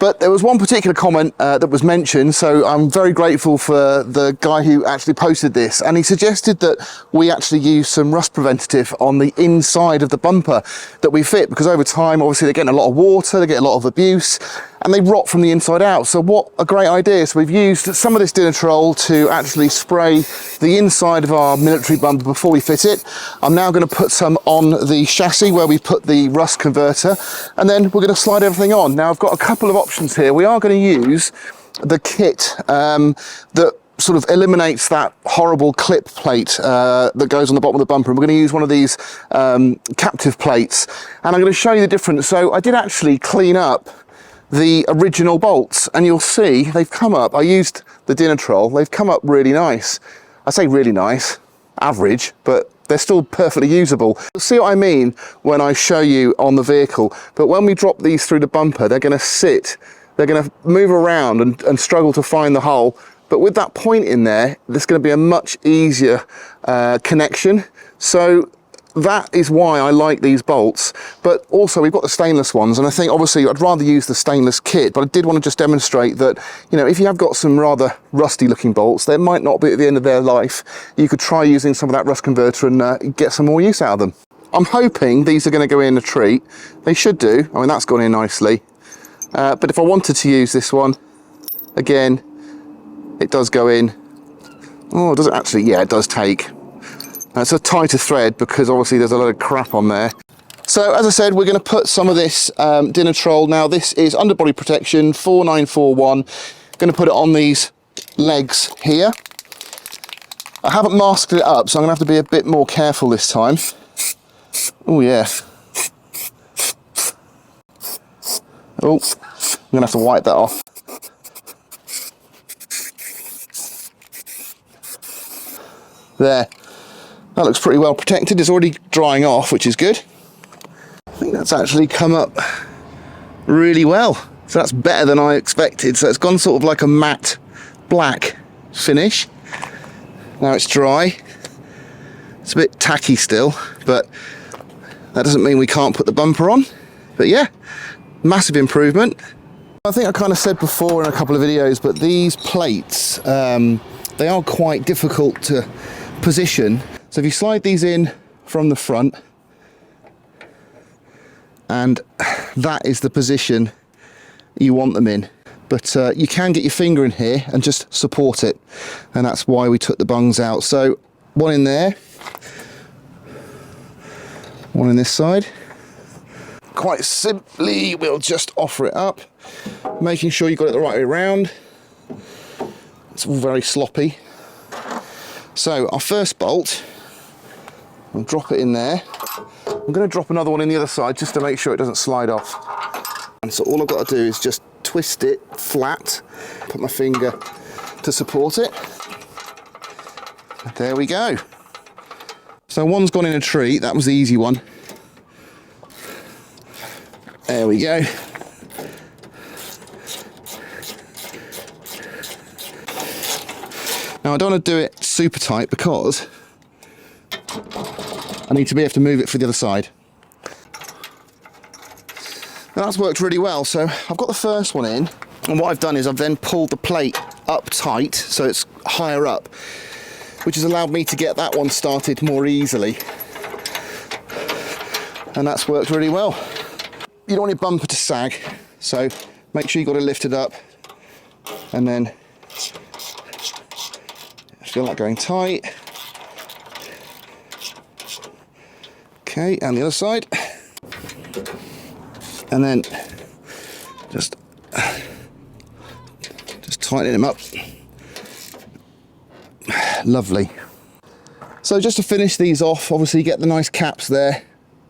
But there was one particular comment that was mentioned, so I'm very grateful for the guy who actually posted this, and he suggested that we actually use some rust preventative on the inside of the bumper that we fit, because over time obviously they're getting a lot of water, they get a lot of abuse, and they rot from the inside out. So what a great idea. So we've used some of this Dinitrol to actually spray the inside of our military bumper before we fit it. I'm now going to put some on the chassis where we put the rust converter, and then we're going to slide everything on. Now I've got a couple of options here. We are going to use the kit that sort of eliminates that horrible clip plate that goes on the bottom of the bumper, and we're going to use one of these captive plates, and I'm going to show you the difference. So I did actually clean up the original bolts, and you'll see they've come up. I used the Dinitrol, they've come up really nice. I say really nice, average, but they're still perfectly usable. You'll see what I mean when I show you on the vehicle, but when we drop these through the bumper, they're going to sit, they're going to move around and struggle to find the hole. But with that point in there, there's going to be a much easier connection. So that is why I like these bolts. But also we've got the stainless ones, and I think obviously I'd rather use the stainless kit, but I did want to just demonstrate that, you know, if you have got some rather rusty looking bolts, they might not be at the end of their life. You could try using some of that rust converter and get some more use out of them. I'm hoping these are going to go in a treat. They should do. I mean, that's gone in nicely. But if I wanted to use this one, again, it does go in. Oh, does it actually? Yeah, it does take. It's a tighter thread because obviously there's a lot of crap on there. So as I said, we're going to put some of this Dinitrol. Now this is underbody protection 4941. Going to put it on these legs here. I haven't masked it up, so I'm going to have to be a bit more careful this time. Oh yeah. Oh, I'm going to have to wipe that off. There. That looks pretty well protected. It's already drying off, which is good. I think that's actually come up really well. So that's better than I expected. So it's gone sort of like a matte black finish. Now it's dry. It's a bit tacky still, but that doesn't mean we can't put the bumper on. But yeah, massive improvement. I think I kind of said before in a couple of videos, but these plates, they are quite difficult to position. So if you slide these in from the front, and that is the position you want them in, but you can get your finger in here and just support it, and that's why we took the bungs out. So one in there, one on this side. Quite simply, we'll just offer it up, making sure you've got it the right way around. It's all very sloppy. So our first bolt, we'll drop it in there. I'm going to drop another one in the other side just to make sure it doesn't slide off. And so all I've got to do is just twist it flat, put my finger to support it. There we go. So one's gone in a treat, that was the easy one. There we go. Now I don't want to do it super tight because I need to be able to move it for the other side. Now that's worked really well. So I've got the first one in, and what I've done is I've then pulled the plate up tight so it's higher up, which has allowed me to get that one started more easily. And that's worked really well. You don't want your bumper to sag, so make sure you've got to lift it up, and then feel like going tight. Okay, and the other side. And then just tighten them up. Lovely. So just to finish these off, obviously you get the nice caps there,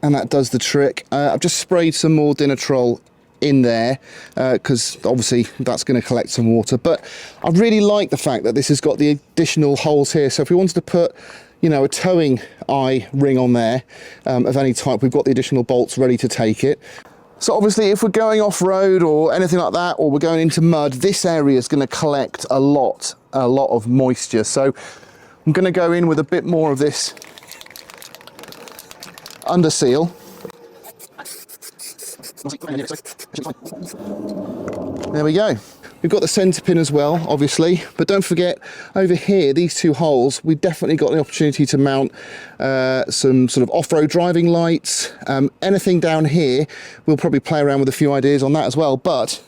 and that does the trick. I've just sprayed some more Dinitrol in there because obviously that's going to collect some water, but I really like the fact that this has got the additional holes here. So if we wanted to put, you know, a towing eye ring on there of any type, we've got the additional bolts ready to take it. So obviously if we're going off-road or anything like that, or we're going into mud, this area is going to collect a lot of moisture. So I'm going to go in with a bit more of this under seal. There There we go. We've got the centre pin as well, obviously, but don't forget over here, these two holes, we've definitely got the opportunity to mount some sort of off-road driving lights. Anything down here, we'll probably play around with a few ideas on that as well, but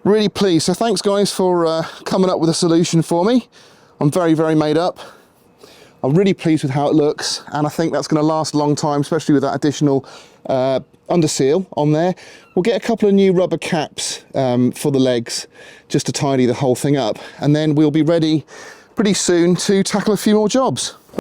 really pleased. So thanks guys for coming up with a solution for me. I'm very, very made up. I'm really pleased with how it looks, and I think that's going to last a long time, especially with that additional under seal on there. We'll get a couple of new rubber caps for the legs just to tidy the whole thing up, and then we'll be ready pretty soon to tackle a few more jobs.